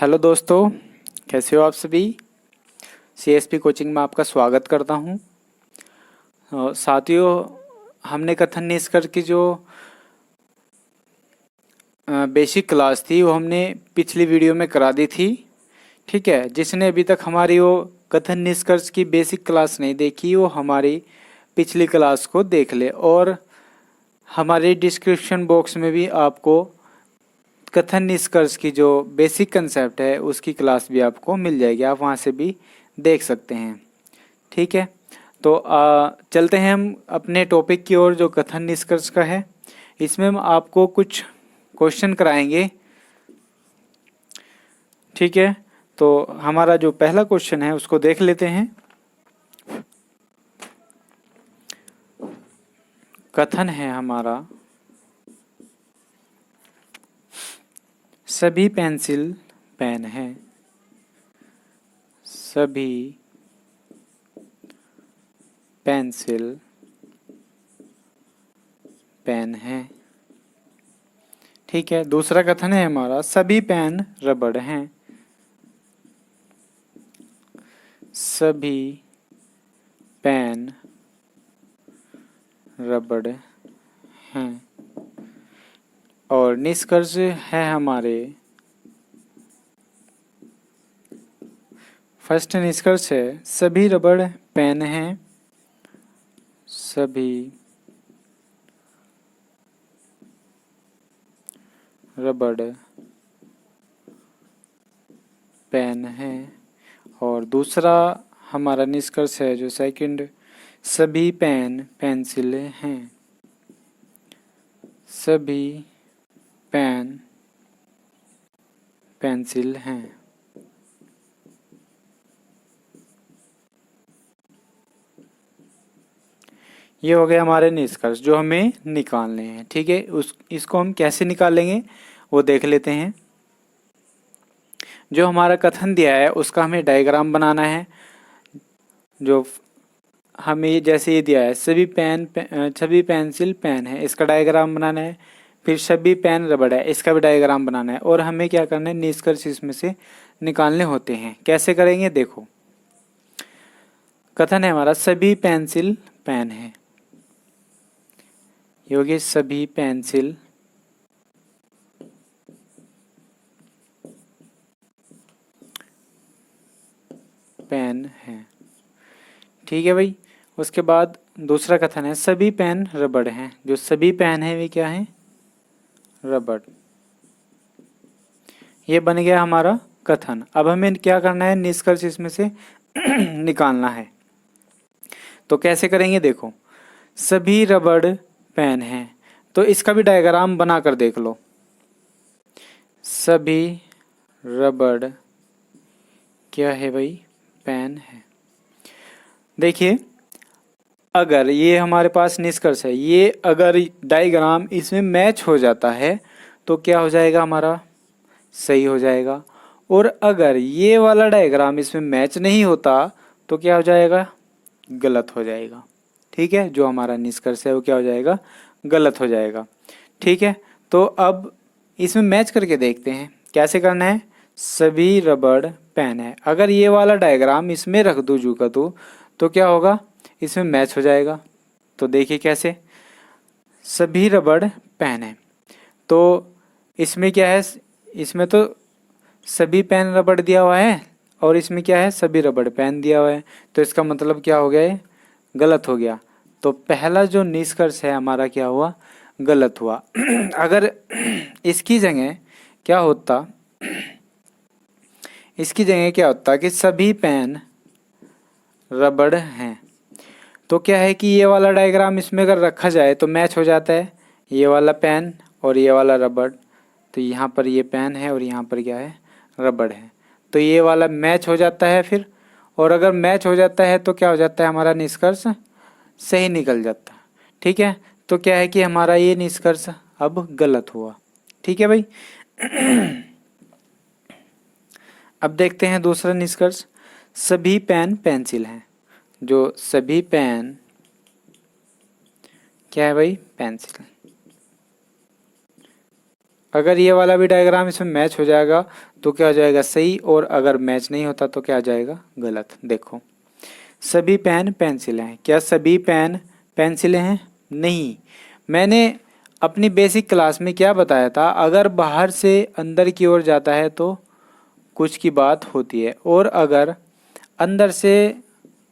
Hello दोस्तों, कैसे हो आप सभी। सीएसपी कोचिंग में आपका स्वागत करता हूं। साथियों, हमने कथन निष्कर्ष की जो बेसिक क्लास थी वो हमने पिछली वीडियो में करा दी थी। ठीक है, जिसने अभी तक हमारी वो कथन निष्कर्ष की बेसिक क्लास नहीं देखी वो हमारी पिछली क्लास को देख ले, और हमारे डिस्क्रिप्शन बॉक्स में भी आपको कथन निष्कर्ष की जो बेसिक कंसेप्ट है उसकी क्लास भी आपको मिल जाएगी, आप वहाँ से भी देख सकते हैं। ठीक है, तो चलते हैं हम अपने टॉपिक की ओर जो कथन निष्कर्ष का है। इसमें हम आपको कुछ क्वेश्चन कराएंगे। ठीक है, तो हमारा जो पहला क्वेश्चन है उसको देख लेते हैं। कथन है हमारा, सभी पेंसिल पेन है। सभी पेंसिल पेन है। ठीक है, दूसरा कथन है हमारा, सभी पेन रबड़ हैं। सभी पेन रबड़ हैं। और निष्कर्ष है हमारे, फर्स्ट निष्कर्ष है सभी रबड़ पेन हैं। सभी रबड़ पेन है। और दूसरा हमारा निष्कर्ष है जो सेकंड, सभी पेन पेंसिल हैं। सभी पेन पेंसिल हैं। ये हो गए हमारे निष्कर्ष जो हमें निकालने हैं। ठीक है, इसको हम कैसे निकालेंगे वो देख लेते हैं। जो हमारा कथन दिया है उसका हमें डायग्राम बनाना है। जो हमें जैसे ये दिया है, सभी पेंसिल पेन है, इसका डायग्राम बनाना है। फिर सभी पेन रबड़ है, इसका भी डायग्राम बनाना है। और हमें क्या करना है, निष्कर्ष इसमें से निकालने होते हैं। कैसे करेंगे देखो। कथन है हमारा, सभी पेंसिल पेन है। ये हो गए सभी पेंसिल पेन है। ठीक है भाई, उसके बाद दूसरा कथन है, सभी पेन रबड़ हैं। जो सभी पेन है वे क्या है, रबड़। ये बन गया हमारा कथन। अब हमें क्या करना है, निष्कर्ष इसमें से निकालना है। तो कैसे करेंगे देखो, सभी रबड़ पेन हैं, तो इसका भी डायग्राम बनाकर देख लो। सभी रबड़ क्या है भाई, पेन है। देखिए, अगर ये हमारे पास निष्कर्ष है, ये अगर डायग्राम इसमें मैच हो जाता है तो क्या हो जाएगा, हमारा सही हो जाएगा। और अगर ये वाला डायग्राम इसमें मैच नहीं होता तो क्या हो जाएगा, गलत हो जाएगा। ठीक है, जो हमारा निष्कर्ष है वो क्या हो जाएगा, गलत हो जाएगा। ठीक है, तो अब इसमें मैच करके देखते हैं कैसे करना है। सभी रबड़ पेन है, अगर ये वाला डायग्राम इसमें रख दूं जू का तो क्या होगा, इसमें मैच हो जाएगा। तो देखिए कैसे, सभी रबड़ पेन है, तो इसमें क्या है, इसमें तो सभी पेन रबड़ दिया हुआ है और इसमें क्या है, सभी रबड़ पेन दिया हुआ है। तो इसका मतलब क्या हो गया, ये गलत हो गया। तो पहला जो निष्कर्ष है हमारा क्या हुआ, गलत हुआ। अगर इसकी जगह क्या होता, इसकी जगह क्या होता कि सभी पेन रबड़ हैं, तो क्या है कि ये वाला डायग्राम इसमें अगर रखा जाए तो मैच हो जाता है, ये वाला पेन और ये वाला रबड़। तो यहाँ पर ये पेन है और यहाँ पर क्या है, रबड़ है। तो ये वाला मैच हो जाता है फिर, और अगर मैच हो जाता है तो क्या हो जाता है, हमारा निष्कर्ष सही निकल जाता है। ठीक है, तो क्या है कि हमारा ये निष्कर्ष अब गलत हुआ। ठीक है भाई। अब देखते हैं दूसरा निष्कर्ष, सभी पेन पेंसिल हैं। जो सभी पेन क्या है भाई, पेंसिल। अगर ये वाला भी डायग्राम इसमें मैच हो जाएगा तो क्या हो जाएगा सही, और अगर मैच नहीं होता तो क्या आ जाएगा गलत। देखो सभी पेन पेंसिलें हैं, क्या सभी पेन पेंसिलें हैं? नहीं। मैंने अपनी बेसिक क्लास में क्या बताया था, अगर बाहर से अंदर की ओर जाता है तो कुछ की बात होती है, और अगर अंदर से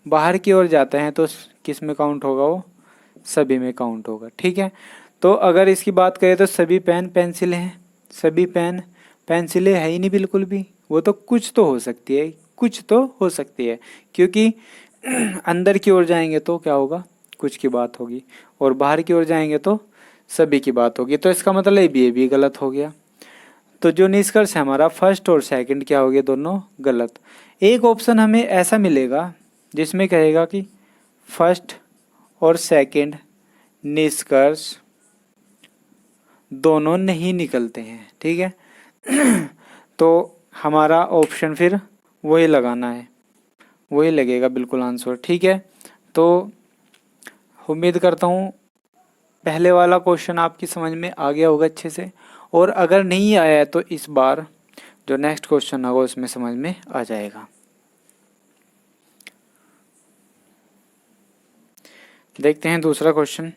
बाहर की ओर जाते हैं तो किस में काउंट होगा, वो सभी में काउंट होगा। ठीक है, तो अगर इसकी बात करें तो सभी पेन पेंसिलें हैं, सभी पेन पेंसिलें है ही नहीं बिल्कुल भी। वो तो कुछ तो हो सकती है, कुछ तो हो सकती है, क्योंकि अंदर की ओर जाएंगे तो क्या होगा, कुछ की बात होगी, और बाहर की ओर जाएंगे तो सभी की बात होगी। तो इसका मतलब ये भी गलत हो गया। तो जो निष्कर्ष है हमारा फर्स्ट और सेकंड क्या हो गया, दोनों गलत। एक ऑप्शन हमें ऐसा मिलेगा जिसमें कहेगा कि फर्स्ट और सेकंड निष्कर्ष दोनों नहीं निकलते हैं। ठीक है तो हमारा ऑप्शन फिर वही लगाना है, वही लगेगा बिल्कुल आंसर। ठीक है, तो उम्मीद करता हूँ पहले वाला क्वेश्चन आपकी समझ में आ गया होगा अच्छे से, और अगर नहीं आया है तो इस बार जो नेक्स्ट क्वेश्चन होगा उसमें समझ में आ जाएगा। देखते हैं दूसरा क्वेश्चन।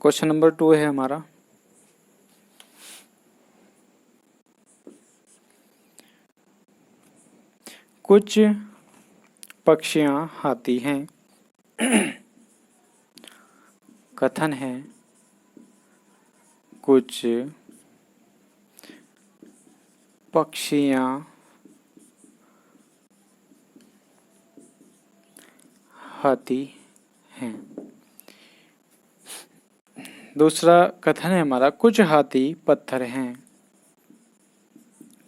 क्वेश्चन नंबर 2 है हमारा, कुछ पक्षियां आती हैं, कथन है कुछ पक्षियां आती हैं। दूसरा कथन है हमारा कुछ हाथी पत्थर हैं,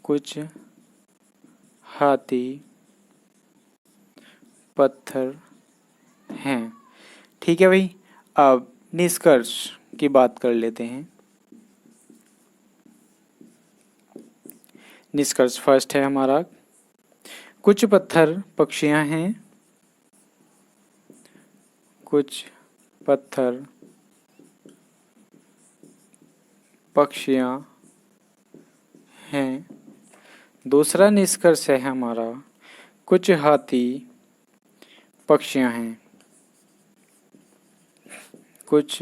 कुछ हाथी पत्थर हैं। ठीक है भाई, अब निष्कर्ष की बात कर लेते हैं। निष्कर्ष फर्स्ट है हमारा, कुछ पत्थर पक्षियां हैं, कुछ पत्थर पक्षियां हैं। दूसरा निष्कर्ष है हमारा, कुछ हाथी पक्षियां हैं, कुछ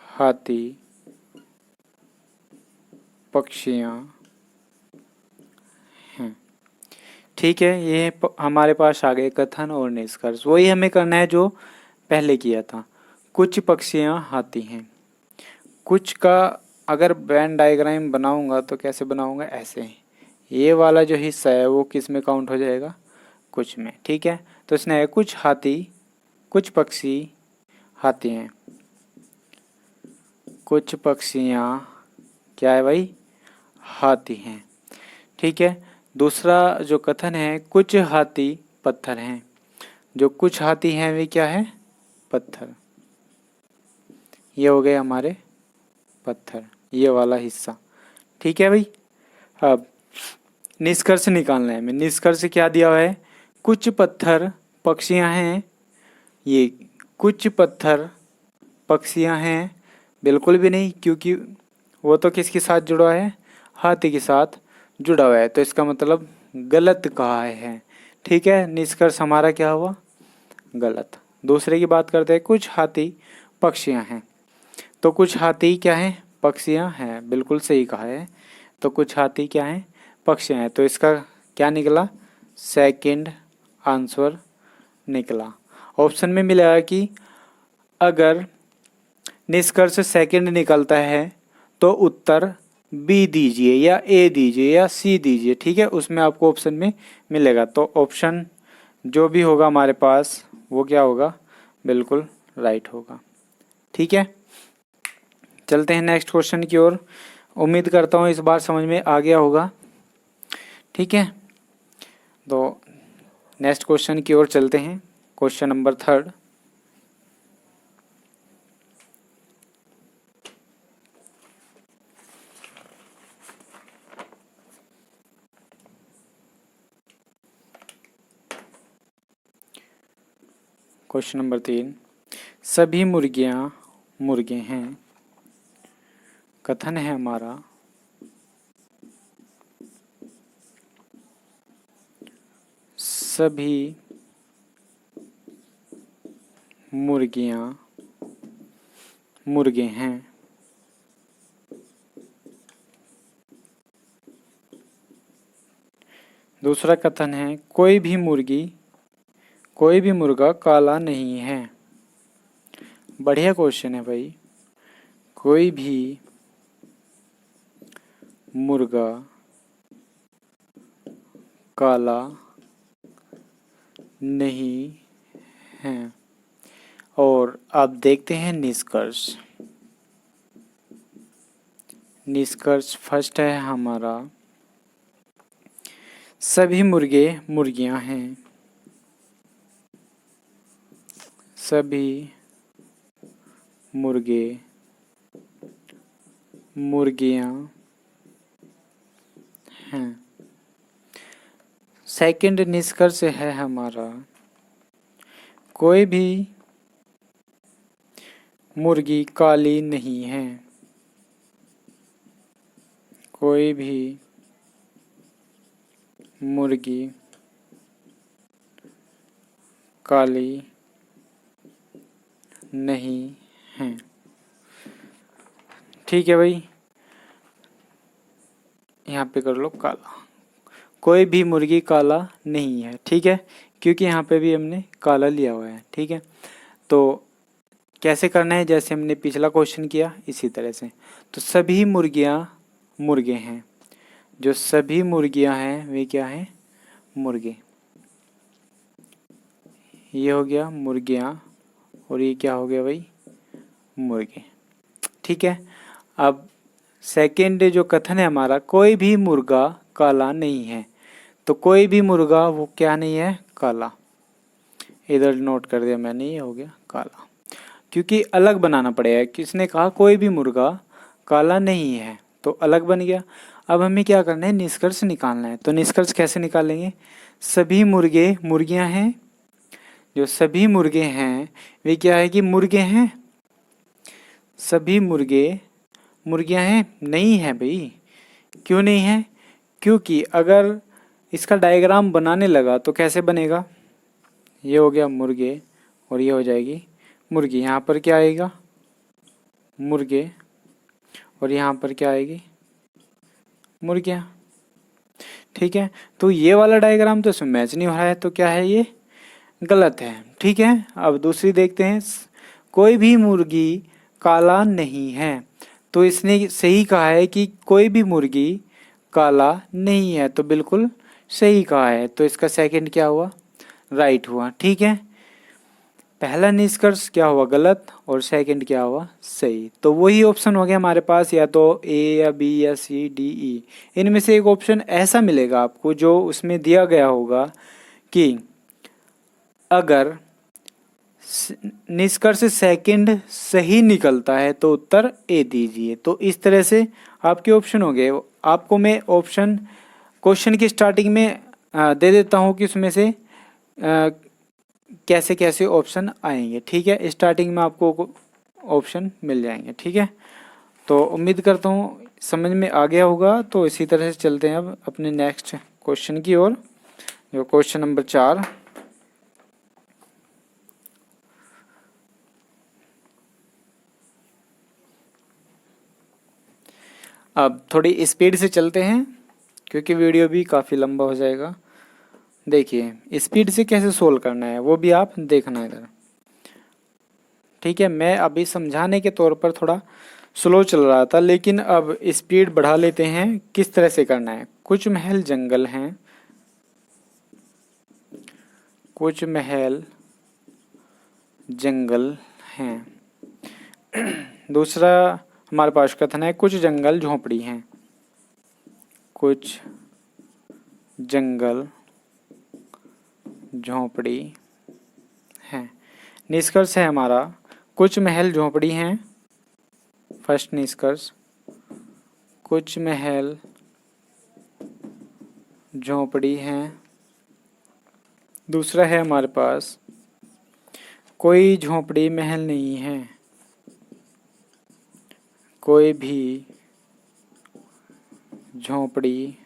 हाथी पक्षियां हैं। ठीक है, ये हमारे पास आ गए कथन और निष्कर्ष। वही हमें करना है जो पहले किया था, कुछ पक्षियां आती हैं। कुछ का अगर वेन डायग्राम बनाऊंगा तो कैसे बनाऊंगा, ऐसे ये वाला जो हिस्सा है वो किस में काउंट हो जाएगा, कुछ में। ठीक है, तो इसने है कुछ हाथी कुछ पक्षी आती हैं, कुछ पक्षियाँ क्या है भाई, हाथी हैं। ठीक है, दूसरा जो कथन है कुछ हाथी पत्थर हैं, जो कुछ हाथी हैं वे क्या है, पत्थर। ये हो गए हमारे पत्थर, ये वाला हिस्सा। ठीक है भाई, अब निष्कर्ष निकालना है हमें। निष्कर्ष क्या दिया हुआ है, कुछ पत्थर पक्षियां हैं, ये कुछ पत्थर पक्षियां हैं बिल्कुल भी नहीं, क्योंकि वो तो किसके साथ जुड़ा है, हाथी के साथ जुड़ा हुआ है, तो इसका मतलब गलत कहा है। ठीक है, निष्कर्ष हमारा क्या हुआ, गलत। दूसरे की बात करते हैं, कुछ हाथी पक्षियां हैं, तो कुछ हाथी क्या हैं, पक्षियां हैं, बिल्कुल सही कहा है। तो कुछ हाथी क्या हैं, पक्षियां हैं, तो इसका क्या निकला, सेकंड आंसर निकला। ऑप्शन में मिलेगा कि अगर निष्कर्ष सेकंड निकलता है तो उत्तर बी दीजिए या ए दीजिए या सी दीजिए। ठीक है, उसमें आपको ऑप्शन में मिलेगा, तो ऑप्शन जो भी होगा हमारे पास वो क्या होगा, बिल्कुल राइट होगा। ठीक है, चलते हैं नेक्स्ट क्वेश्चन की ओर। उम्मीद करता हूँ इस बार समझ में आ गया होगा। ठीक है, तो नेक्स्ट क्वेश्चन की ओर चलते हैं। क्वेश्चन नंबर 3, क्वेश्चन नंबर 3, सभी मुर्गियां मुर्गे हैं। कथन है हमारा, सभी मुर्गियां मुर्गे हैं। दूसरा कथन है, कोई भी मुर्गा काला नहीं है। बढ़िया क्वेश्चन है भाई। कोई भी मुर्गा काला नहीं है। और अब देखते हैं निष्कर्ष। निष्कर्ष फर्स्ट है हमारा, सभी मुर्गे मुर्गियां हैं। सभी मुर्गे मुर्गियां हैं। सेकंड निष्कर्ष है हमारा, कोई भी मुर्गी काली नहीं है। कोई भी मुर्गी काली नहीं है। ठीक है भाई, यहाँ पे कर लो काला। कोई भी मुर्गी काला नहीं है, ठीक है, क्योंकि यहाँ पे भी हमने काला लिया हुआ है। ठीक है, तो कैसे करना है, जैसे हमने पिछला क्वेश्चन किया इसी तरह से। तो सभी मुर्गियाँ मुर्गे हैं। जो सभी मुर्गियाँ हैं वे क्या हैं, मुर्गे। ये हो गया मुर्गियाँ और ये क्या हो गया भाई, मुर्गे। ठीक है, अब सेकंड जो कथन है हमारा, कोई भी मुर्गा काला नहीं है। तो कोई भी मुर्गा वो क्या नहीं है, काला। इधर नोट कर दिया मैंने, ये हो गया काला, क्योंकि अलग बनाना पड़ेगा। किसने कहा कोई भी मुर्गा काला नहीं है, तो अलग बन गया। अब हमें क्या करना है, निष्कर्ष निकालना है। तो निष्कर्ष कैसे निकालेंगे, सभी मुर्गे मुर्गियां हैं। जो सभी मुर्गे हैं वे क्या है कि मुर्गे हैं। सभी मुर्गे मुर्गियां हैं, नहीं है भाई। क्यों नहीं है, क्योंकि अगर इसका डायग्राम बनाने लगा तो कैसे बनेगा, ये हो गया मुर्गे और ये हो जाएगी मुर्गी। यहाँ पर क्या आएगा, मुर्गे, और यहाँ पर क्या आएगी, मुर्गियाँ। ठीक है, तो ये वाला डायग्राम तो इसमें मैच नहीं हो रहा है, तो क्या है, ये गलत है। ठीक है, अब दूसरी देखते हैं, कोई भी मुर्गी काला नहीं है। तो इसने सही कहा है कि कोई भी मुर्गी काला नहीं है, तो बिल्कुल सही कहा है। तो इसका सेकंड क्या हुआ, राइट हुआ। ठीक है, पहला निष्कर्ष क्या हुआ, गलत, और सेकंड क्या हुआ, सही। तो वही ऑप्शन हो गया हमारे पास, या तो ए या बी या सी डी ई। इनमें से एक ऑप्शन ऐसा मिलेगा आपको जो उसमें दिया गया होगा कि अगर निष्कर्ष सेकंड सही निकलता है तो उत्तर ए दीजिए। तो इस तरह से आपके ऑप्शन हो गए। आपको मैं ऑप्शन क्वेश्चन की स्टार्टिंग में दे देता हूँ कि उसमें से कैसे कैसे ऑप्शन आएंगे। ठीक है, स्टार्टिंग में आपको ऑप्शन मिल जाएंगे। ठीक है, तो उम्मीद करता हूँ समझ में आ गया होगा। तो इसी तरह से चलते हैं अब अपने नेक्स्ट क्वेश्चन की ओर, जो क्वेश्चन नंबर 4। अब थोड़ी स्पीड से चलते हैं क्योंकि वीडियो भी काफ़ी लंबा हो जाएगा। देखिए स्पीड से कैसे सोल्व करना है वो भी आप देखना इधर। ठीक है, मैं अभी समझाने के तौर पर थोड़ा स्लो चल रहा था, लेकिन अब स्पीड बढ़ा लेते हैं। किस तरह से करना है, कुछ महल जंगल हैं, कुछ महल जंगल हैं। दूसरा हमारे पास कथन है, कुछ जंगल झोपड़ी हैं। कुछ जंगल झोपड़ी हैं। निष्कर्ष है हमारा, कुछ महल झोपड़ी हैं। फर्स्ट निष्कर्ष, कुछ महल झोपड़ी हैं। दूसरा है हमारे पास, कोई झोपड़ी महल नहीं है, कोई भी झोपड़ी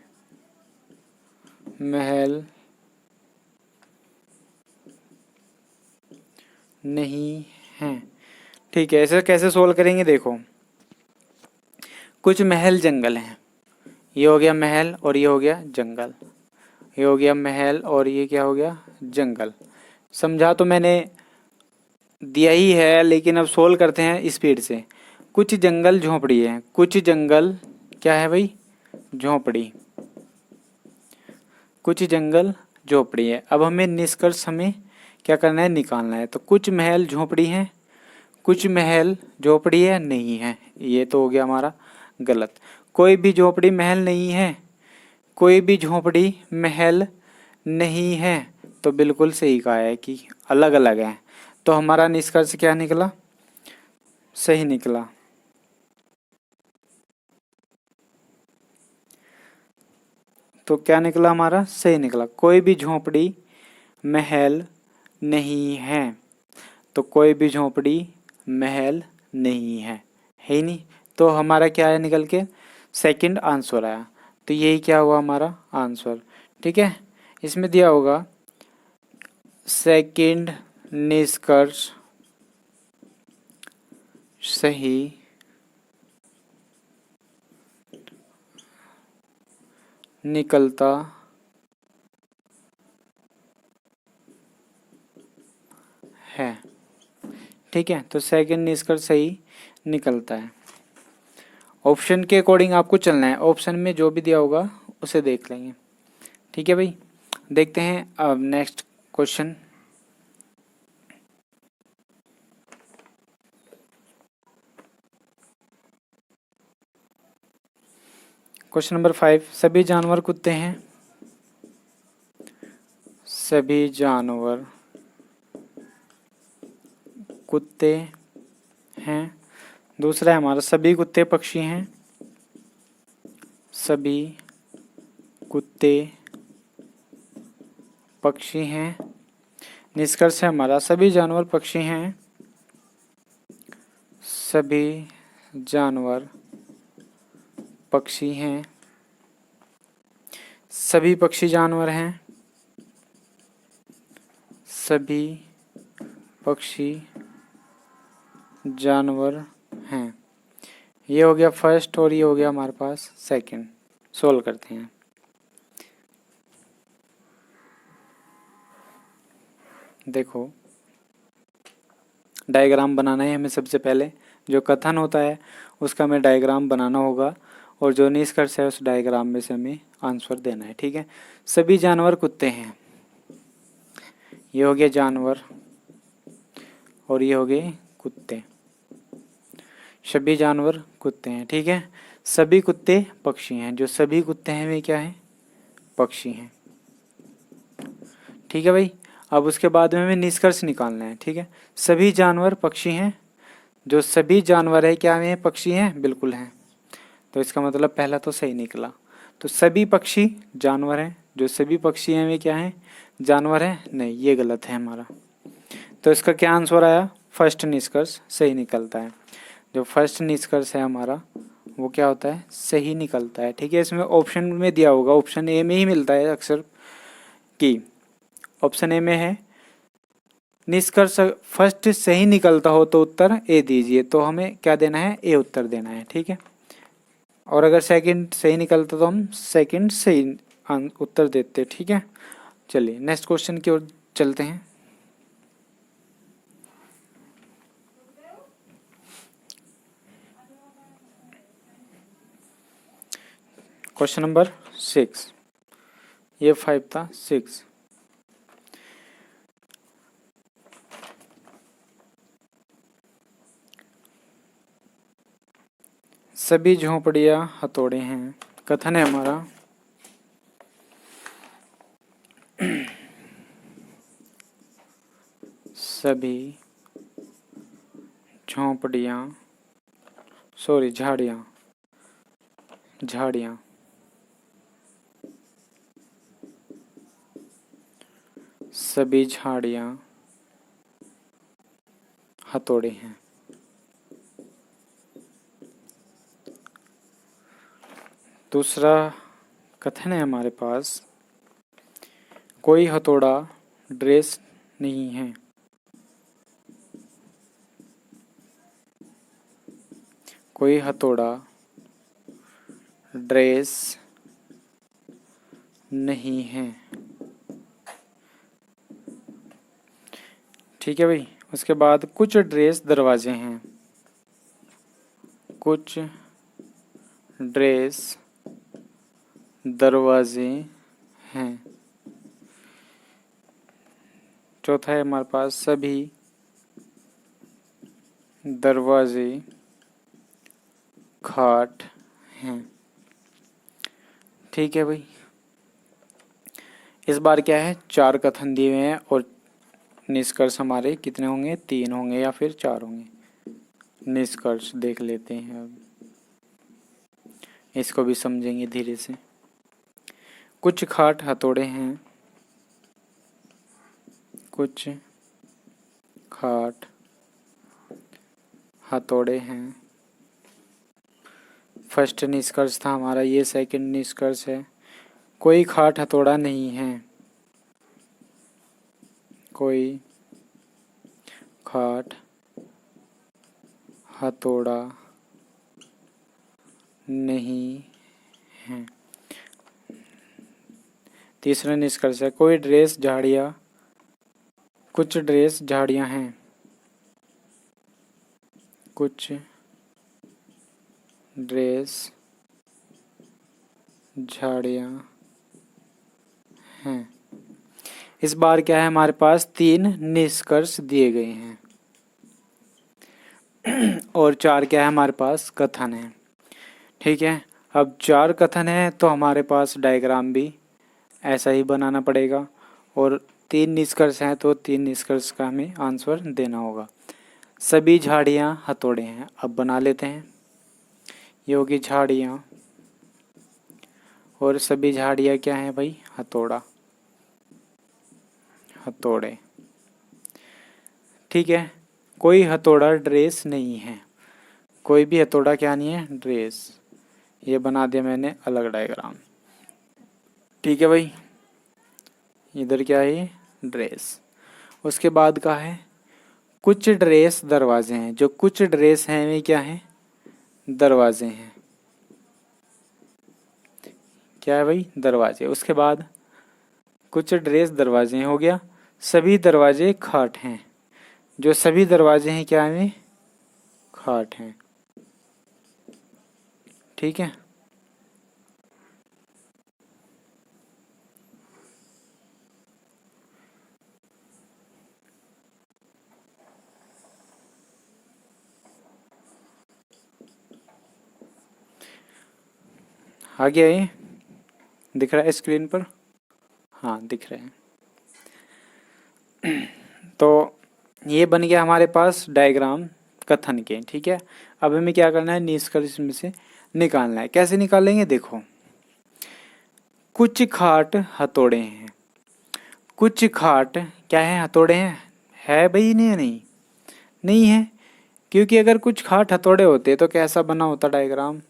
महल नहीं है। ठीक है, ऐसे कैसे सोल्व करेंगे, देखो कुछ महल जंगल हैं, ये हो गया महल और ये हो गया जंगल, ये हो गया महल और ये क्या हो गया जंगल। समझा तो मैंने दिया ही है, लेकिन अब सोल्व करते हैं स्पीड से। कुछ जंगल झोपड़ी है, कुछ जंगल क्या है भाई झोपड़ी, कुछ जंगल झोपड़ी है। अब हमें निष्कर्ष हमें क्या करना है निकालना है। तो कुछ महल झोपड़ी हैं, कुछ महल झोपड़ी है नहीं है, ये तो हो गया हमारा गलत। कोई भी झोपड़ी महल नहीं है, कोई भी झोपड़ी महल नहीं है, तो बिल्कुल सही कहा है कि अलग अलग है। तो हमारा निष्कर्ष क्या निकला, सही निकला। तो क्या निकला हमारा, सही निकला। कोई भी झोपड़ी महल नहीं है, तो कोई भी झोपड़ी महल नहीं है ही नहीं। तो हमारा क्या है निकल के सेकंड आंसर आया। तो यही क्या हुआ हमारा आंसर। ठीक है, इसमें दिया होगा सेकंड निष्कर्ष सही निकलता है। ठीक है, तो सेकंड निष्कर्ष सही निकलता है। ऑप्शन के अकॉर्डिंग आपको चलना है, ऑप्शन में जो भी दिया होगा उसे देख लेंगे। ठीक है भाई, देखते हैं अब नेक्स्ट क्वेश्चन। क्वेश्चन नंबर 5, सभी जानवर कुत्ते हैं, सभी जानवर कुत्ते हैं। दूसरा है हमारा सभी कुत्ते पक्षी हैं, सभी कुत्ते पक्षी हैं। निष्कर्ष है हमारा सभी जानवर पक्षी हैं, सभी जानवर पक्षी हैं। सभी पक्षी जानवर हैं, सभी पक्षी जानवर हैं। ये हो गया फर्स्ट और ये हो गया हमारे पास सेकंड। सोल्व करते हैं। देखो डायग्राम बनाना है हमें सबसे पहले, जो कथन होता है उसका हमें डायग्राम बनाना होगा और जो निष्कर्ष है उस डायग्राम में से हमें आंसर देना है। ठीक है, सभी जानवर कुत्ते हैं, ये हो गया जानवर और ये हो गए कुत्ते, सभी जानवर कुत्ते हैं। ठीक है, सभी कुत्ते पक्षी हैं, जो सभी कुत्ते हैं वे क्या हैं पक्षी हैं। ठीक है भाई, अब उसके बाद में हमें निष्कर्ष निकालना है। ठीक है, सभी जानवर पक्षी हैं, जो सभी जानवर है क्या हैं पक्षी हैं, बिल्कुल हैं। तो इसका मतलब पहला तो सही निकला। तो सभी पक्षी जानवर हैं, जो सभी पक्षी हैं वे क्या हैं जानवर हैं, नहीं ये गलत है हमारा। तो इसका क्या आंसर आया, फर्स्ट निष्कर्ष सही निकलता है। जो फर्स्ट निष्कर्ष है हमारा वो क्या होता है सही निकलता है। ठीक है, इसमें ऑप्शन में दिया होगा, ऑप्शन ए में ही मिलता है अक्सर कि ऑप्शन ए में है निष्कर्ष फर्स्ट सही निकलता हो तो उत्तर ए दीजिए, तो हमें क्या देना है ए उत्तर देना है। ठीक है, और अगर सेकंड सही निकलता तो हम सेकंड सही उत्तर देते। ठीक है, चलिए नेक्स्ट क्वेश्चन की ओर चलते हैं। क्वेश्चन नंबर 6, ये 5 था 6। सभी झोपड़ियां हथौड़े हैं, कथन है हमारा सभी झोपड़ियां झाड़ियां झाड़ियां सभी झाड़ियां हथौड़े हैं। दूसरा कथन है हमारे पास, कोई हथौड़ा ड्रेस नहीं है। कोई हथौड़ा ड्रेस नहीं है। ठीक है भाई। उसके बाद कुछ ड्रेस दरवाजे हैं। कुछ ड्रेस दरवाजे हैं। चौथा है हमारे पास, सभी दरवाजे खाट हैं। ठीक है भाई। इस बार क्या है, 4 कथन दिए हुए हैं और निष्कर्ष हमारे कितने होंगे, 3 होंगे या फिर 4 होंगे। निष्कर्ष देख लेते हैं, अब इसको भी समझेंगे धीरे से। कुछ खाट हथौड़े हैं। कुछ खाट हथौड़े हैं। फर्स्ट निष्कर्ष था हमारा ये, सेकंड निष्कर्ष है, कोई खाट हथौड़ा नहीं है। कोई खाट हथौड़ा नहीं है। तीसरा निष्कर्ष है, कोई ड्रेस झाड़ियाँ, कुछ ड्रेस झाड़ियाँ हैं। कुछ ड्रेस झाड़ियाँ हैं। इस बार क्या है, हमारे पास 3 निष्कर्ष दिए गए हैं और 4 क्या है हमारे पास, कथन है। ठीक है। अब 4 कथन है तो हमारे पास डायग्राम भी ऐसा ही बनाना पड़ेगा, और 3 निष्कर्ष हैं तो 3 निष्कर्ष का हमें आंसर देना होगा। सभी झाड़ियाँ हथौड़े हैं, अब बना लेते हैं। ये होगी झाड़ियाँ, और सभी झाड़ियाँ क्या हैं भाई, हथौड़ा, हथौड़े। ठीक है। कोई हथौड़ा ड्रेस नहीं है। कोई भी हथौड़ा क्या नहीं है, ड्रेस। ये बना दिया मैंने अलग डायग्राम। ठीक है भाई। इधर क्या है, ड्रेस। उसके बाद का है, कुछ ड्रेस दरवाजे हैं। जो कुछ ड्रेस हैं वे क्या हैं, दरवाजे हैं। क्या है भाई, दरवाजे। उसके बाद कुछ ड्रेस दरवाजे हो गया। सभी दरवाजे खाट हैं। जो सभी दरवाजे हैं क्या हैं, खाट हैं। ठीक है। आ गया ये, दिख रहा है स्क्रीन पर? हाँ दिख रहे हैं। तो ये बन गया हमारे पास डायग्राम कथन के। ठीक है। अब हमें क्या करना है, निष्कर्ष में से निकालना है। कैसे निकालेंगे, देखो। कुछ खाट हथौड़े हैं। कुछ खाट क्या है, हथौड़े हैं। है भाई, नहीं है, नहीं नहीं है, क्योंकि अगर कुछ खाट हथौड़े होते तो कैसा बना होता डायग्राम,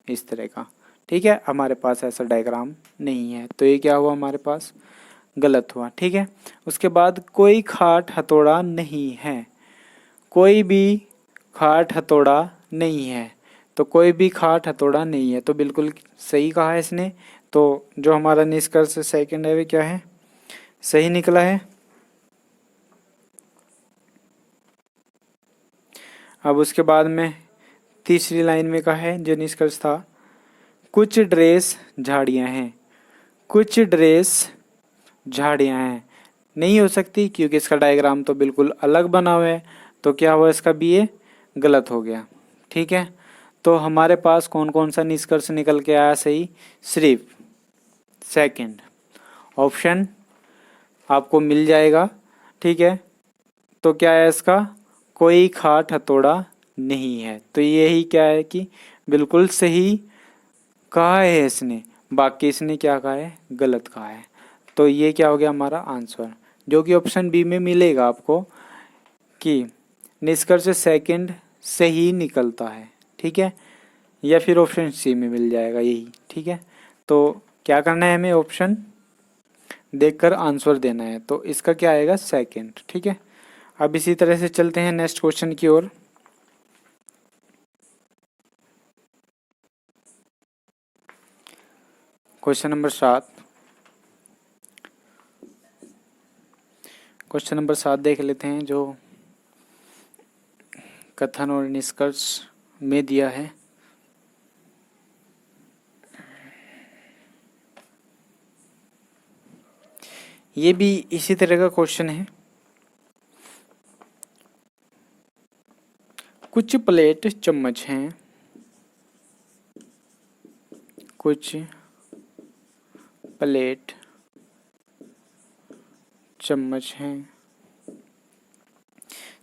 इस तरह का। ठीक है। हमारे पास ऐसा डायग्राम नहीं है, तो ये क्या हुआ हमारे पास, गलत हुआ। ठीक है। उसके बाद कोई खाट हथौड़ा नहीं है। कोई भी खाट हथौड़ा नहीं है, तो कोई भी खाट हथौड़ा नहीं है तो बिल्कुल सही कहा है इसने। तो जो हमारा निष्कर्ष सेकंड है वे क्या है, सही निकला है। अब उसके बाद में तीसरी लाइन में कहा है जो निष्कर्ष था, कुछ ड्रेस झाड़ियाँ हैं। कुछ ड्रेस झाड़ियाँ हैं नहीं हो सकती, क्योंकि इसका डायग्राम तो बिल्कुल अलग बना हुआ है। तो क्या हुआ, इसका भी ये गलत हो गया। ठीक है। तो हमारे पास कौन कौन सा निष्कर्ष निकल के आया सही, सिर्फ सेकंड ऑप्शन आपको मिल जाएगा। ठीक है। तो क्या है इसका, कोई खाट हथौड़ा नहीं है। तो यही क्या है कि बिल्कुल सही कहा है इसने, बाकी इसने क्या कहा है, गलत कहा है। तो ये क्या हो गया हमारा आंसर, जो कि ऑप्शन बी में मिलेगा आपको, कि निष्कर्ष सेकंड से ही निकलता है, ठीक है, या फिर ऑप्शन सी में मिल जाएगा यही, ठीक है। तो क्या करना है, हमें ऑप्शन देखकर आंसर देना है, तो इसका क्या आएगा, सेकंड, ठीक है। अब इसी तरह से चलते हैं नेक्स्ट क्वेश्चन की ओर। क्वेश्चन नंबर 7, क्वेश्चन नंबर 7 देख लेते हैं, जो कथन और निष्कर्ष में दिया है। ये भी इसी तरह का क्वेश्चन है। कुछ प्लेट चम्मच हैं, कुछ प्लेट चम्मच हैं,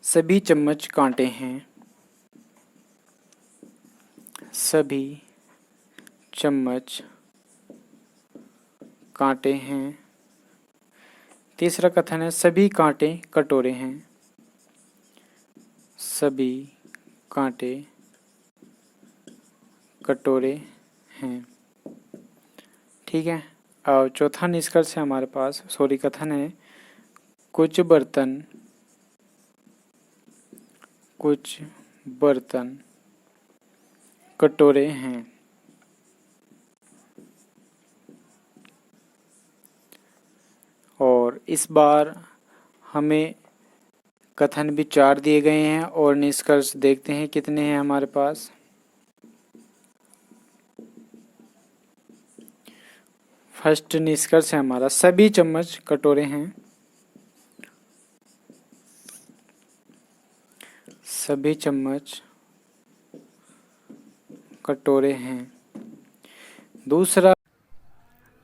सभी चम्मच कांटे हैं, सभी चम्मच कांटे हैं। तीसरा कथन है सभी कांटे कटोरे हैं, सभी कांटे कटोरे हैं, ठीक है। और चौथा निष्कर्ष है हमारे पास, सॉरी कथन है कुछ बर्तन कटोरे हैं। और इस बार हमें कथन भी 4 दिए गए हैं और निष्कर्ष देखते हैं कितने हैं हमारे पास। फर्स्ट निष्कर्ष है हमारा सभी चम्मच कटोरे हैं, सभी चम्मच कटोरे हैं। दूसरा,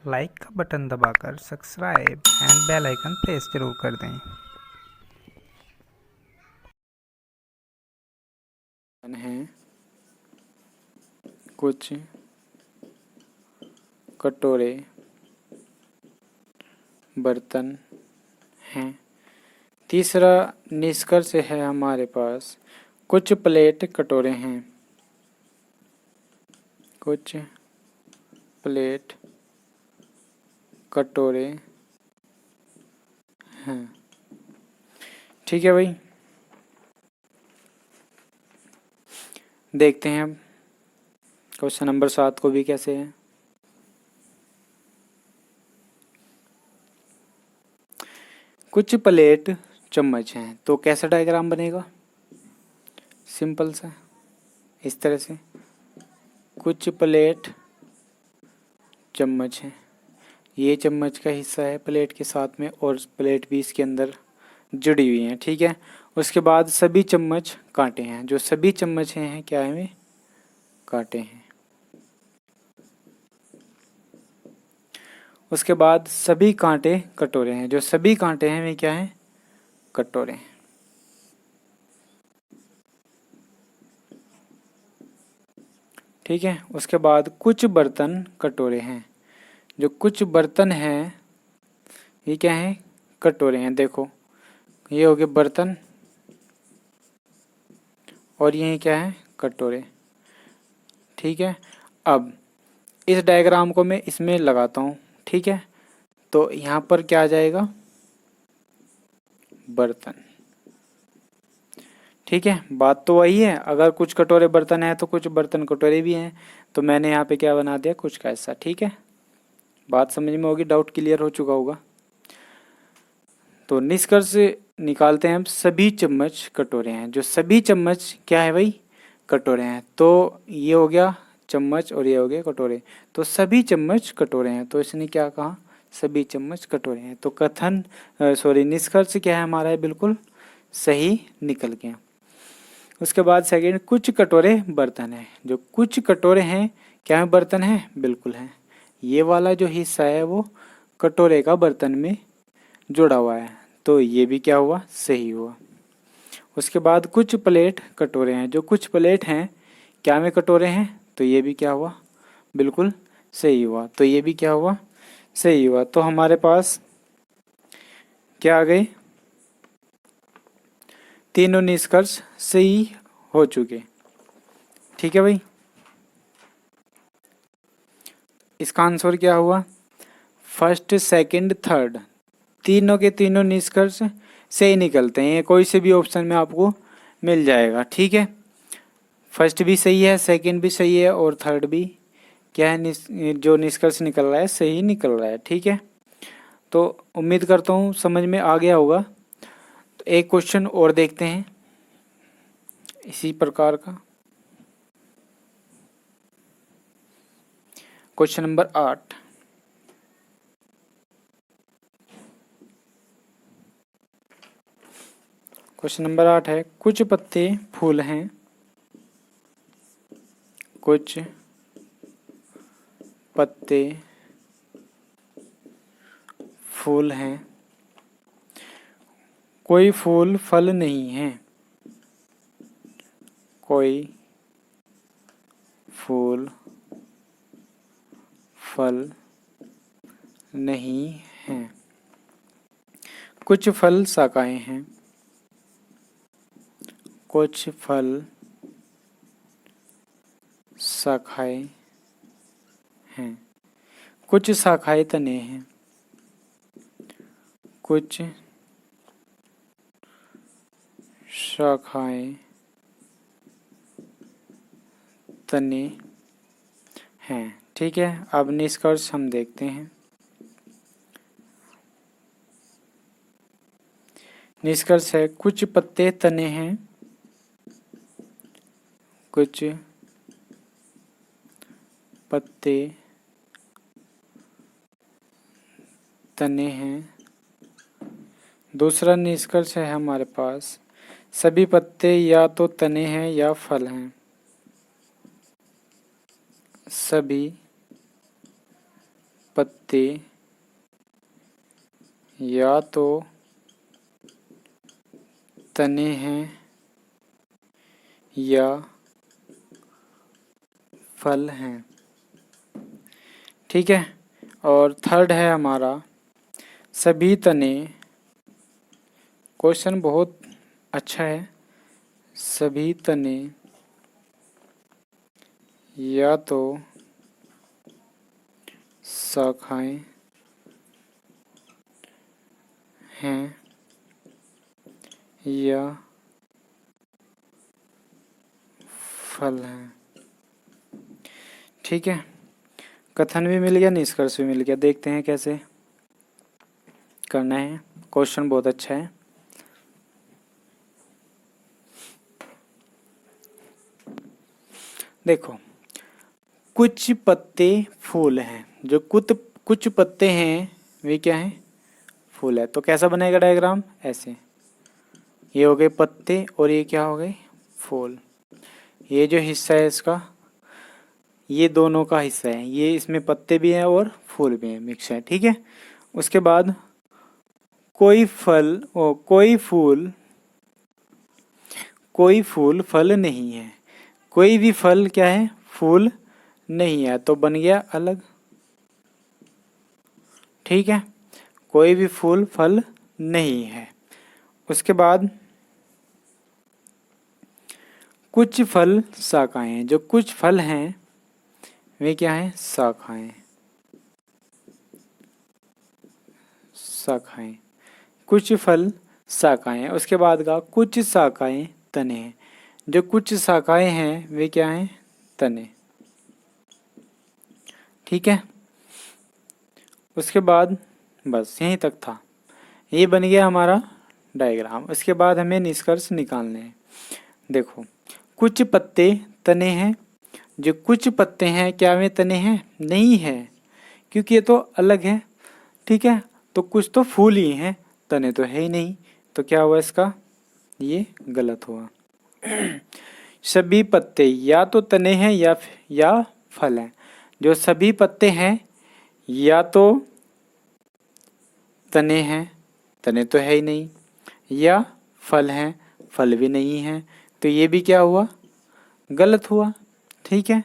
लाइक का बटन दबाकर subscribe and bell icon press जरूर कर दें। है कुछ कटोरे बर्तन हैं। तीसरा निष्कर्ष है हमारे पास कुछ प्लेट कटोरे हैं, कुछ प्लेट कटोरे हैं, ठीक है भाई। देखते हैं अब क्वेश्चन नंबर 7 को भी कैसे है। कुछ प्लेट चम्मच हैं, तो कैसा डायग्राम बनेगा, सिंपल सा, इस तरह से कुछ प्लेट चम्मच हैं, ये चम्मच का हिस्सा है प्लेट के साथ में और प्लेट भी इसके अंदर जुड़ी हुई है, ठीक है। उसके बाद सभी चम्मच कांटे हैं, जो सभी चम्मच हैं क्या है, कांटे हैं। उसके बाद सभी कांटे कटोरे हैं, जो सभी कांटे हैं वे क्या हैं, कटोरे हैं, ठीक है। उसके बाद कुछ बर्तन कटोरे हैं, जो कुछ बर्तन हैं ये क्या हैं, कटोरे हैं। देखो ये हो गए बर्तन और ये क्या है, कटोरे, ठीक है। अब इस डायग्राम को मैं इसमें लगाता हूँ, ठीक है। तो यहाँ पर क्या आ जाएगा, बर्तन, ठीक है। बात तो वही है, अगर कुछ कटोरे बर्तन है तो कुछ बर्तन कटोरे भी हैं, तो मैंने यहाँ पे क्या बना दिया, कुछ का ऐसा, ठीक है। बात समझ में होगी, डाउट क्लियर हो चुका होगा। तो निष्कर्ष निकालते हैं हम, सभी चम्मच कटोरे हैं, जो सभी चम्मच क्या है भाई, कटोरे हैं। तो ये हो गया चम्मच और ये हो गया कटोरे, तो सभी चम्मच कटोरे हैं, तो इसने क्या कहा, सभी चम्मच कटोरे हैं। तो कथन सॉरी निष्कर्ष क्या है हमारा, बिल्कुल सही निकल गया। उसके बाद सेकंड, कुछ कटोरे बर्तन हैं, जो कुछ कटोरे हैं क्या है, बर्तन है, बिल्कुल है। ये वाला जो हिस्सा है वो कटोरे का बर्तन में जुड़ा हुआ है, तो ये भी क्या हुआ, सही हुआ। उसके बाद कुछ प्लेट कटोरे हैं, जो कुछ प्लेट हैं क्या में कटोरे हैं, तो ये भी क्या हुआ, बिल्कुल सही हुआ। तो ये भी क्या हुआ, सही हुआ। तो हमारे पास क्या आ गए, तीनों निष्कर्ष सही हो चुके। ठीक है भाई, इसका आंसर क्या हुआ? फर्स्ट, सेकंड, थर्ड, तीनों के तीनों निष्कर्ष सही निकलते हैं। कोई से भी ऑप्शन में आपको मिल जाएगा। ठीक है, फर्स्ट भी सही है, सेकंड भी सही है और थर्ड भी क्या है, जो निष्कर्ष निकल रहा है सही निकल रहा है। ठीक है, तो उम्मीद करता हूँ समझ में आ गया होगा। तो एक क्वेश्चन और देखते हैं इसी प्रकार का। Question number 8। क्वेश्चन नंबर 8 है, कुछ पत्ते फूल हैं, कुछ पत्ते फूल हैं, कोई फूल फल नहीं है, कोई फूल फल नहीं है, कुछ फल शाखाएं हैं, कुछ फल शाखाएं हैं, कुछ शाखाएं तने हैं, कुछ शाखाएं तने हैं। ठीक है, अब निष्कर्ष हम देखते हैं। निष्कर्ष है, कुछ पत्ते तने हैं, कुछ पत्ते तने हैं। दूसरा निष्कर्ष है हमारे पास, सभी पत्ते या तो तने हैं या फल हैं, सभी पत्ते या तो तने हैं या फल हैं। ठीक है, और थर्ड है हमारा, सभी तने। क्वेश्चन बहुत अच्छा है, सभी तने या तो शाखाएं हैं या फल हैं। ठीक है, कथन भी मिल गया, निष्कर्ष भी मिल गया। देखते हैं कैसे करना है। क्वेश्चन बहुत अच्छा है। देखो, कुछ पत्ते फूल हैं, जो कुछ पत्ते हैं वे क्या हैं? फूल है। तो कैसा बनेगा डायग्राम? ऐसे, ये हो गए पत्ते और ये क्या हो गए? फूल। ये जो हिस्सा है इसका, ये दोनों का हिस्सा है, ये इसमें पत्ते भी हैं और फूल भी हैं, मिक्स है। ठीक है, उसके बाद कोई फूल फल नहीं है, कोई भी फल क्या है? फूल नहीं है, तो बन गया अलग। ठीक है, कोई भी फूल फल नहीं है। उसके बाद कुछ फल शाखाएं हैं, जो कुछ फल हैं वे क्या हैं? शाखाएं। शाखाएं, कुछ फल शाखाएं। उसके बाद का कुछ शाखाएं तने हैं, जो कुछ शाखाएं हैं वे क्या हैं? तने। ठीक है, उसके बाद बस यहीं तक था। ये बन गया हमारा डायग्राम। उसके बाद हमें निष्कर्ष निकालने हैं। देखो, कुछ पत्ते तने हैं, जो कुछ पत्ते हैं क्या वे तने हैं? नहीं है, क्योंकि ये तो अलग है। ठीक है, तो कुछ तो फूल ही हैं, तने तो है ही नहीं। तो क्या हुआ इसका? ये गलत हुआ। सभी पत्ते या तो तने हैं या फल हैं। जो सभी पत्ते हैं या तो तने हैं, तने तो है ही नहीं, या फल हैं, फल भी नहीं हैं। तो ये भी क्या हुआ? गलत हुआ। ठीक है,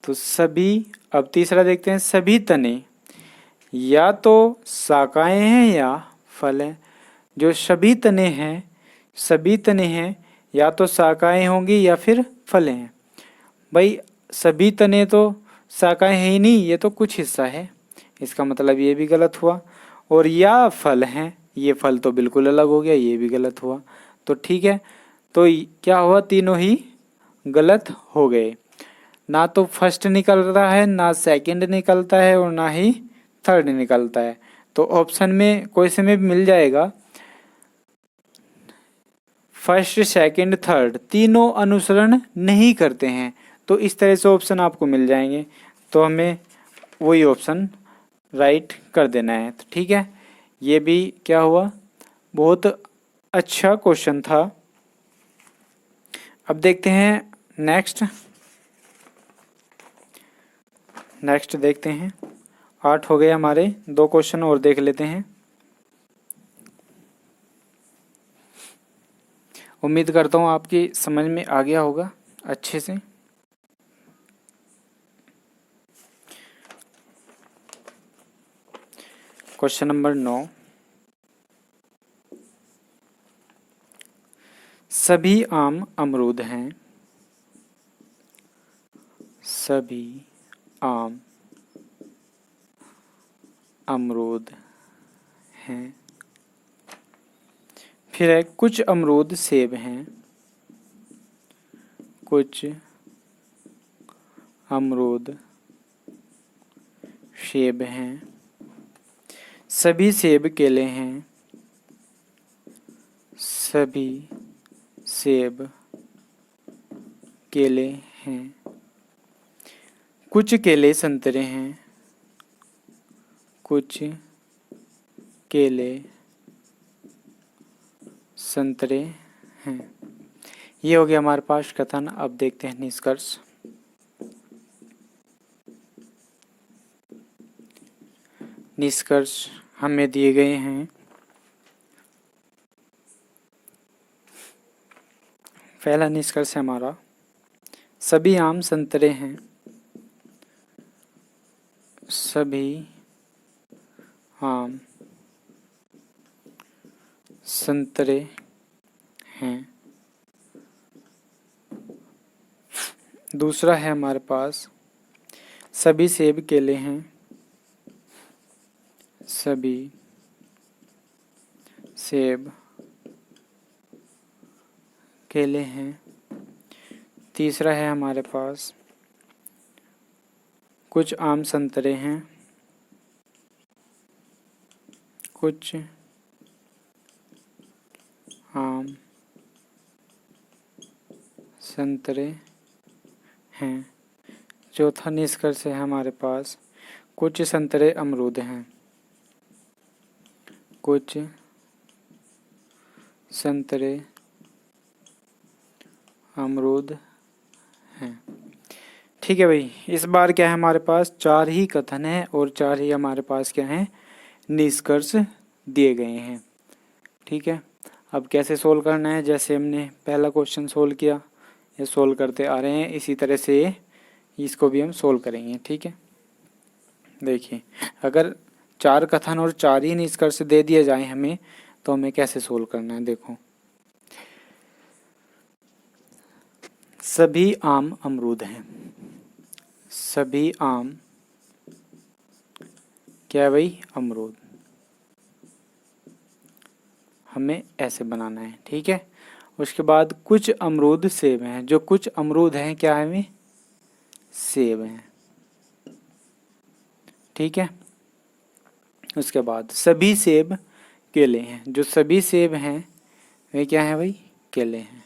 तो सभी, अब तीसरा देखते हैं, सभी तने या तो शाखाएं हैं या फल हैं। जो सभी तने हैं, सभी तने हैं, या तो शाखाएं होंगी या फिर फल हैं। भाई सभी तने तो शाखाएं है ही नहीं, ये तो कुछ हिस्सा है, इसका मतलब ये भी गलत हुआ। और या फल हैं, ये फल तो बिल्कुल अलग हो गया, ये भी गलत हुआ। तो ठीक है, तो क्या हुआ, तीनों ही गलत हो गए। ना तो फर्स्ट निकल रहा है, ना सेकंड निकलता है, और ना ही थर्ड निकलता है। तो ऑप्शन में कोई से में भी मिल जाएगा, फर्स्ट सेकंड थर्ड तीनों अनुसरण नहीं करते हैं, तो इस तरह से ऑप्शन आपको मिल जाएंगे। तो हमें वही ऑप्शन राइट कर देना है। तो ठीक है, ये भी क्या हुआ, बहुत अच्छा क्वेश्चन था। अब देखते हैं नेक्स्ट देखते हैं। 8 हो गए हमारे, 2 क्वेश्चन और देख लेते हैं। उम्मीद करता हूँ आपकी समझ में आ गया होगा अच्छे से। क्वेश्चन नंबर 9, सभी आम अमरूद हैं, सभी आम अमरूद हैं। फिर है कुछ अमरूद सेब हैं, कुछ अमरूद सेब हैं। सभी सेब केले हैं, सभी सेब केले हैं। कुछ केले संतरे हैं, कुछ केले संतरे हैं। ये हो गया हमारे पास कथन। अब देखते हैं निष्कर्ष। निष्कर्ष हमें दिए गए हैं। पहला निष्कर्ष है हमारा, सभी आम संतरे हैं, सभी आम संतरे हैं। दूसरा है हमारे पास, सभी सेब केले हैं, सभी सेब केले हैं। तीसरा है हमारे पास, कुछ आम संतरे हैं, कुछ आम संतरे हैं। चौथा निष्कर्ष है हमारे पास, कुछ संतरे अमरूद हैं, कुछ संतरे अमरूद हैं। ठीक है भाई, इस बार क्या है हमारे पास 4 ही कथन है और 4 ही हमारे पास क्या है, निष्कर्ष दिए गए हैं। ठीक है, अब कैसे सोल्व करना है, जैसे हमने पहला क्वेश्चन सोल्व किया, ये सोल्व करते आ रहे हैं, इसी तरह से इसको भी हम सोल्व करेंगे। ठीक है, देखिए अगर 4 कथन और 4 ही निष्कर्ष दे दिए जाए हमें, तो हमें कैसे सोल्व करना है। देखो, सभी आम अमरूद हैं, सभी आम क्या है भाई, अमरूद। हमें ऐसे बनाना है। ठीक है, उसके बाद कुछ अमरूद सेब हैं, जो कुछ अमरूद हैं क्या है, हमें सेब हैं। ठीक है, उसके बाद सभी सेब केले हैं, जो सभी सेब हैं वे क्या है भाई, केले हैं।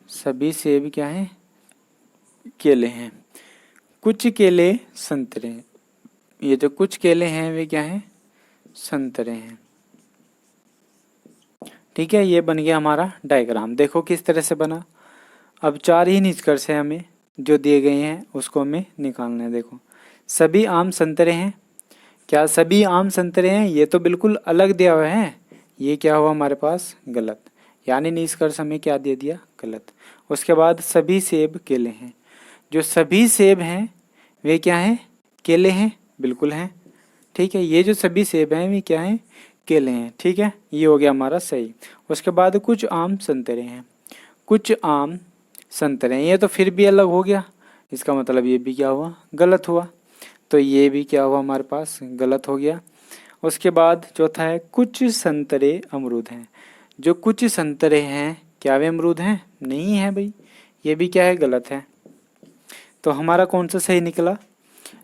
सभी सेब क्या हैं, केले हैं। कुछ केले संतरे, ये जो कुछ केले हैं वे क्या हैं, संतरे हैं। ठीक है, ये बन गया हमारा डायग्राम। देखो किस तरह से बना। अब 4 ही निष्कर्ष है हमें जो दिए गए हैं, उसको हमें निकालना है। देखो, सभी आम संतरे हैं, क्या सभी आम संतरे हैं, ये तो बिल्कुल अलग दिया हुआ है, ये क्या हुआ हमारे पास, गलत। यानी निष्कर्ष हमें क्या दे दिया, गलत। उसके बाद सभी सेब केले हैं, जो सभी सेब हैं वे क्या हैं, केले हैं, बिल्कुल हैं। ठीक है, ये जो सभी सेब हैं वे क्या हैं, केले हैं। ठीक है, ये हो गया हमारा सही। उसके बाद कुछ आम संतरे हैं, कुछ आम संतरे हैं, ये तो फिर भी अलग हो गया, इसका मतलब ये भी क्या हुआ, गलत हुआ। तो ये भी क्या हुआ हमारे पास, गलत हो गया। उसके बाद चौथा है कुछ संतरे अमरूद हैं। जो कुछ संतरे हैं क्या वे अमरूद हैं, नहीं है भाई, ये भी क्या है, गलत है। तो हमारा कौन सा सही निकला,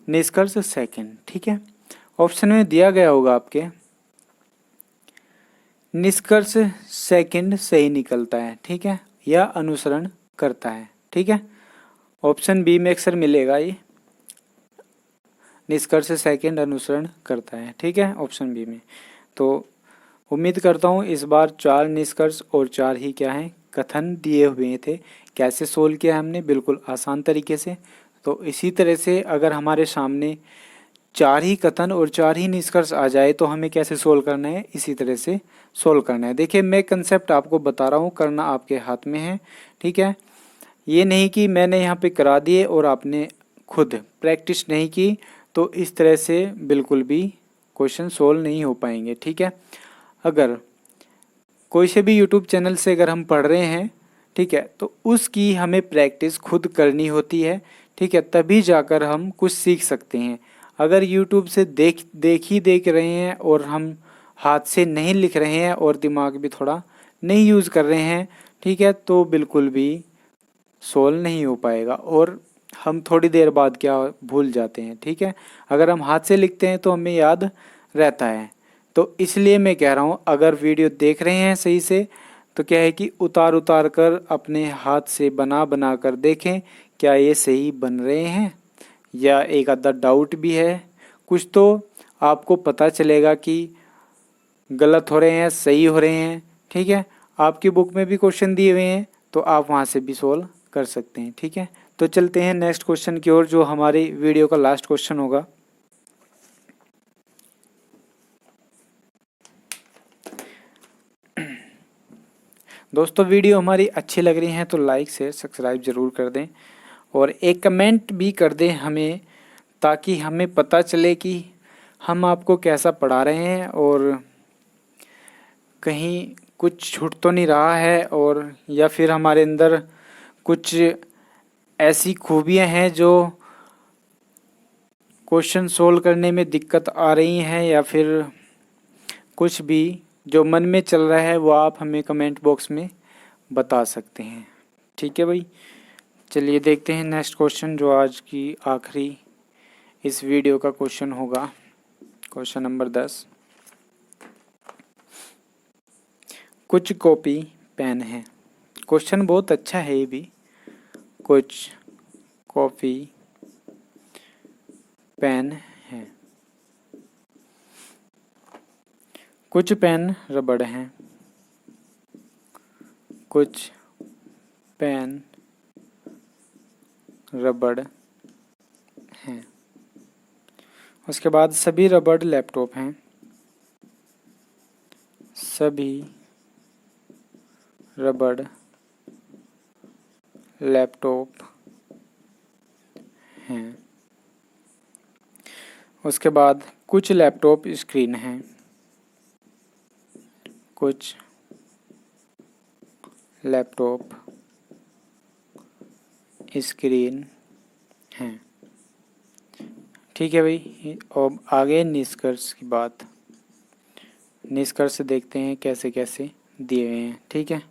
निष्कर्ष सेकंड। ठीक है, ऑप्शन में दिया गया होगा आपके, निष्कर्ष सेकंड सही निकलता है। ठीक है, या अनुसरण करता है। ठीक है, ऑप्शन बी में अक्सर मिलेगा ये, निष्कर्ष सेकंड अनुसरण करता है। ठीक है, ऑप्शन बी में। तो उम्मीद करता हूँ इस बार 4 निष्कर्ष और 4 ही क्या हैं, कथन दिए हुए थे। कैसे सोल्व किया हमने, बिल्कुल आसान तरीके से। तो इसी तरह से अगर हमारे सामने 4 ही कथन और 4 ही निष्कर्ष आ जाए तो हमें कैसे सोल्व करना है, इसी तरह से सोल्व करना है। देखिए मैं कंसेप्ट आपको बता रहा हूँ, करना आपके हाथ में है। ठीक है, ये नहीं कि मैंने यहाँ पे करा दिए और आपने खुद प्रैक्टिस नहीं की, तो इस तरह से बिल्कुल भी क्वेश्चन सोल्व नहीं हो पाएंगे। ठीक है, अगर कोई से भी यूट्यूब चैनल से अगर हम पढ़ रहे हैं, ठीक है, तो उसकी हमें प्रैक्टिस खुद करनी होती है। ठीक है, तभी जाकर हम कुछ सीख सकते हैं। अगर यूट्यूब से देख रहे हैं और हम हाथ से नहीं लिख रहे हैं और दिमाग भी थोड़ा नहीं यूज़ कर रहे हैं, ठीक है, तो बिल्कुल भी सोल्व नहीं हो पाएगा और हम थोड़ी देर बाद क्या भूल जाते हैं। ठीक है, अगर हम हाथ से लिखते हैं तो हमें याद रहता है। तो इसलिए मैं कह रहा हूँ अगर वीडियो देख रहे हैं सही से, तो क्या है कि उतार उतार कर अपने हाथ से बना बना कर देखें क्या ये सही बन रहे हैं, या एक आधा डाउट भी है कुछ, तो आपको पता चलेगा कि गलत हो रहे हैं सही हो रहे हैं। ठीक है, आपकी बुक में भी क्वेश्चन दिए हुए हैं, तो आप वहाँ से भी सोल्व कर सकते हैं। ठीक है, तो चलते हैं नेक्स्ट क्वेश्चन की ओर, जो हमारी वीडियो का लास्ट क्वेश्चन होगा। दोस्तों वीडियो हमारी अच्छी लग रही है तो लाइक शेयर सब्सक्राइब ज़रूर कर दें और एक कमेंट भी कर दें हमें, ताकि हमें पता चले कि हम आपको कैसा पढ़ा रहे हैं और कहीं कुछ छूट तो नहीं रहा है, और या फिर हमारे अंदर कुछ ऐसी खूबियां हैं जो क्वेश्चन सोल्व करने में दिक्कत आ रही हैं, या फिर कुछ भी जो मन में चल रहा है वो आप हमें कमेंट बॉक्स में बता सकते हैं। ठीक है भाई, चलिए देखते हैं नेक्स्ट क्वेश्चन, जो आज की आखिरी इस वीडियो का क्वेश्चन होगा, क्वेश्चन नंबर 10। कुछ कॉपी पेन है, क्वेश्चन बहुत अच्छा है ये भी। कुछ कॉपी पेन है, कुछ पेन रबड़ हैं, कुछ पेन रबड़ हैं। उसके बाद सभी रबड़ लैपटॉप हैं, सभी रबड़ लैपटॉप हैं। उसके बाद कुछ लैपटॉप स्क्रीन हैं, कुछ लैपटॉप स्क्रीन हैं। ठीक है भाई, और आगे निष्कर्ष की बात, निष्कर्ष देखते हैं कैसे कैसे दिए हुए हैं। ठीक है,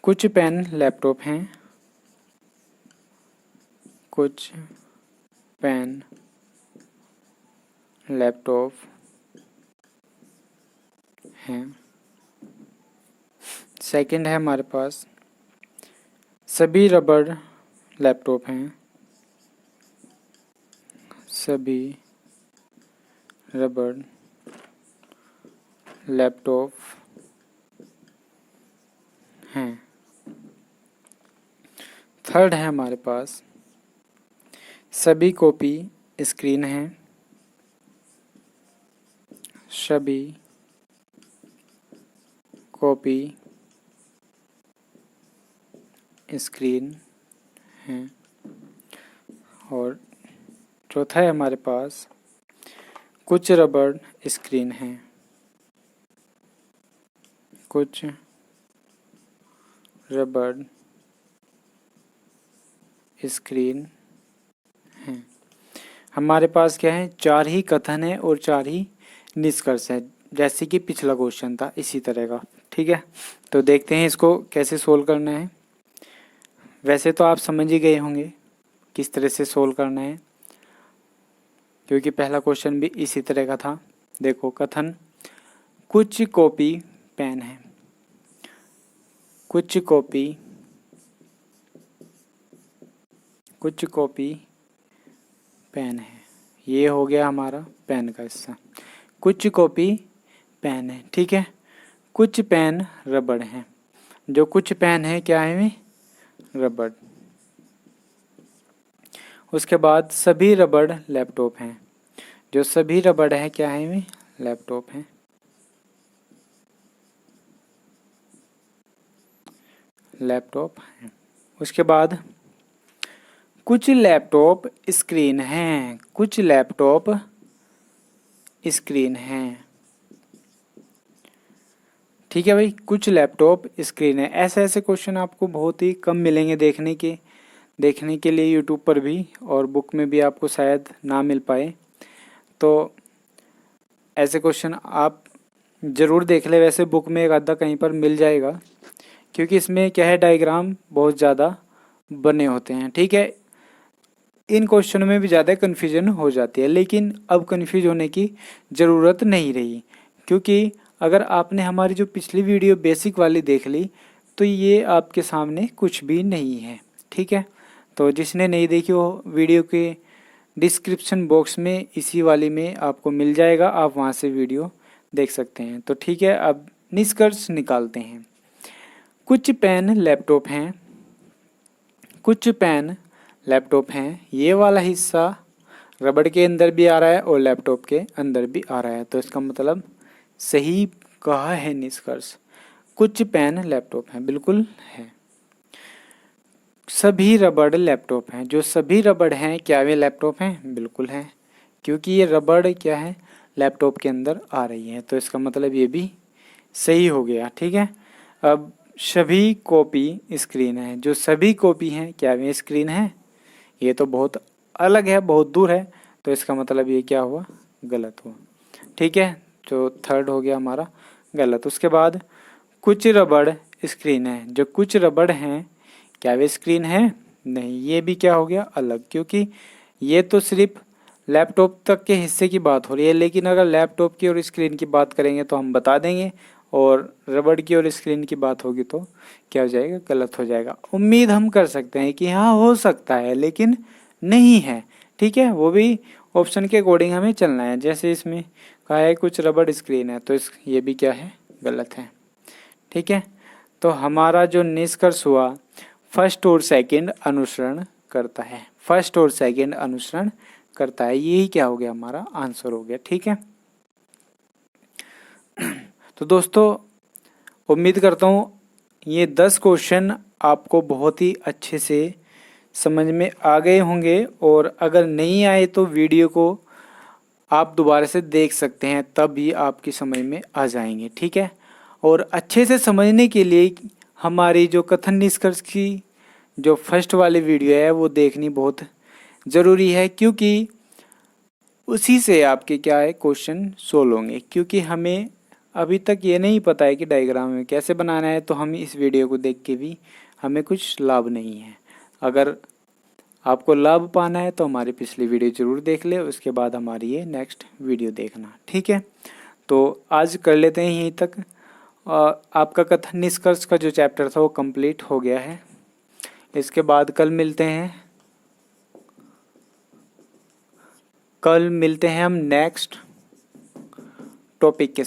कुछ पेन लैपटॉप हैं, कुछ पेन लैपटॉप हैं। सेकंड है हमारे पास सभी रबड़ लैपटॉप हैं, सभी रबड़ लैपटॉप हैं। थर्ड है हमारे पास सभी कॉपी स्क्रीन हैं, सभी कॉपी स्क्रीन हैं। और चौथा है हमारे पास कुछ रबड़ स्क्रीन हैं, कुछ रबड़ स्क्रीन हैं। हमारे पास क्या है, 4 ही कथन है और 4 ही निष्कर्ष है, जैसे कि पिछला क्वेश्चन था इसी तरह का। ठीक है, तो देखते हैं इसको कैसे सोल्व करना है। वैसे तो आप समझ ही गए होंगे किस तरह से सोल्व करना है, क्योंकि पहला क्वेश्चन भी इसी तरह का था। देखो कथन, कुछ कॉपी पेन है, कुछ कॉपी पेन है, ये हो गया हमारा पेन का हिस्सा। कुछ कॉपी पेन है, ठीक है। कुछ पेन रबड़ हैं, जो कुछ पेन है क्या है वे, रबड़। उसके बाद सभी रबड़ लैपटॉप हैं, जो सभी रबड़ है क्या है वे, लैपटॉप हैं। लैपटॉप हैं। उसके बाद कुछ लैपटॉप स्क्रीन हैं, कुछ लैपटॉप स्क्रीन हैं। ठीक है भाई, कुछ लैपटॉप स्क्रीन है। ऐसे ऐसे क्वेश्चन आपको बहुत ही कम मिलेंगे देखने के लिए यूट्यूब पर भी, और बुक में भी आपको शायद ना मिल पाए। तो ऐसे क्वेश्चन आप ज़रूर देख ले। वैसे बुक में एक आधा कहीं पर मिल जाएगा, क्योंकि इसमें क्या है, डायग्राम बहुत ज़्यादा बने होते हैं। ठीक है, इन क्वेश्चनों में भी ज़्यादा कन्फ्यूजन हो जाती है, लेकिन अब कन्फ्यूज होने की ज़रूरत नहीं रही, क्योंकि अगर आपने हमारी जो पिछली वीडियो बेसिक वाली देख ली तो ये आपके सामने कुछ भी नहीं है। ठीक है, तो जिसने नहीं देखी वो वीडियो के डिस्क्रिप्शन बॉक्स में इसी वाली में आपको मिल जाएगा, आप वहाँ से वीडियो देख सकते हैं। तो ठीक है, अब निष्कर्ष निकालते हैं। कुछ पेन लैपटॉप हैं, कुछ पेन लैपटॉप हैं, ये वाला हिस्सा रबड़ के अंदर भी आ रहा है और लैपटॉप के अंदर भी आ रहा है, तो इसका मतलब सही कहा है निष्कर्ष। कुछ पेन लैपटॉप हैं, बिल्कुल है। सभी रबड़ लैपटॉप हैं, जो सभी रबड़ हैं क्या वे लैपटॉप हैं, बिल्कुल हैं, क्योंकि ये रबड़ क्या है, लैपटॉप के अंदर आ रही है, तो इसका मतलब ये भी सही हो गया। ठीक है, अब सभी कॉपी स्क्रीन है, जो सभी कॉपी हैं क्या वे स्क्रीन है, ये तो बहुत अलग है, बहुत दूर है, तो इसका मतलब ये क्या हुआ, गलत हुआ। ठीक है, तो थर्ड हो गया हमारा गलत। उसके बाद कुछ रबड़ स्क्रीन है, जो कुछ रबड़ हैं क्या वे स्क्रीन है, नहीं, ये भी क्या हो गया, अलग, क्योंकि ये तो सिर्फ लैपटॉप तक के हिस्से की बात हो रही है, लेकिन अगर लैपटॉप की और स्क्रीन की बात करेंगे तो हम बता देंगे, और रबड़ की और स्क्रीन की बात होगी तो क्या हो जाएगा, गलत हो जाएगा। उम्मीद हम कर सकते हैं कि हाँ हो सकता है, लेकिन नहीं है। ठीक है, वो भी ऑप्शन के अकॉर्डिंग हमें चलना है। जैसे इसमें कहा है कुछ रबड़ स्क्रीन है, तो ये भी क्या है, गलत है। ठीक है, तो हमारा जो निष्कर्ष हुआ, फर्स्ट और सेकंड अनुसरण करता है, फर्स्ट और सेकंड अनुसरण करता है, यही क्या हो गया, हमारा आंसर हो गया। ठीक है, तो दोस्तों उम्मीद करता हूँ ये 10 क्वेश्चन आपको बहुत ही अच्छे से समझ में आ गए होंगे, और अगर नहीं आए तो वीडियो को आप दोबारा से देख सकते हैं, तब भी आपकी समझ में आ जाएंगे। ठीक है, और अच्छे से समझने के लिए हमारी जो कथन निष्कर्ष की जो फर्स्ट वाली वीडियो है वो देखनी बहुत ज़रूरी है, क्योंकि उसी से आपके क्या है, क्वेश्चन सोल्व होंगे। क्योंकि हमें अभी तक ये नहीं पता है कि डायग्राम में कैसे बनाना है, तो हम इस वीडियो को देख के भी हमें कुछ लाभ नहीं है। अगर आपको लाभ पाना है तो हमारी पिछली वीडियो ज़रूर देख ले, उसके बाद हमारी ये नेक्स्ट वीडियो देखना। ठीक है, तो आज कर लेते हैं यहीं तक। आपका कथन निष्कर्ष का जो चैप्टर था वो कंप्लीट हो गया है। इसके बाद कल मिलते हैं हम नेक्स्ट टॉपिक के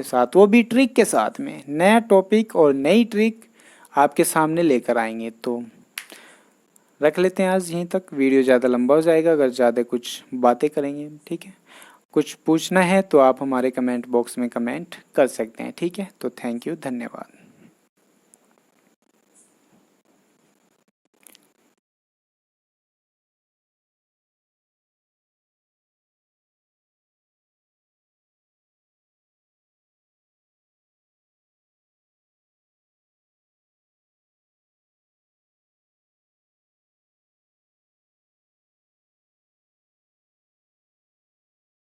साथ, वो भी ट्रिक के साथ में, नया टॉपिक और नई ट्रिक आपके सामने लेकर आएंगे। तो रख लेते हैं आज यहीं तक, वीडियो ज़्यादा लंबा हो जाएगा अगर ज़्यादा कुछ बातें करेंगे। ठीक है, कुछ पूछना है तो आप हमारे कमेंट बॉक्स में कमेंट कर सकते हैं। ठीक है, तो थैंक यू, धन्यवाद।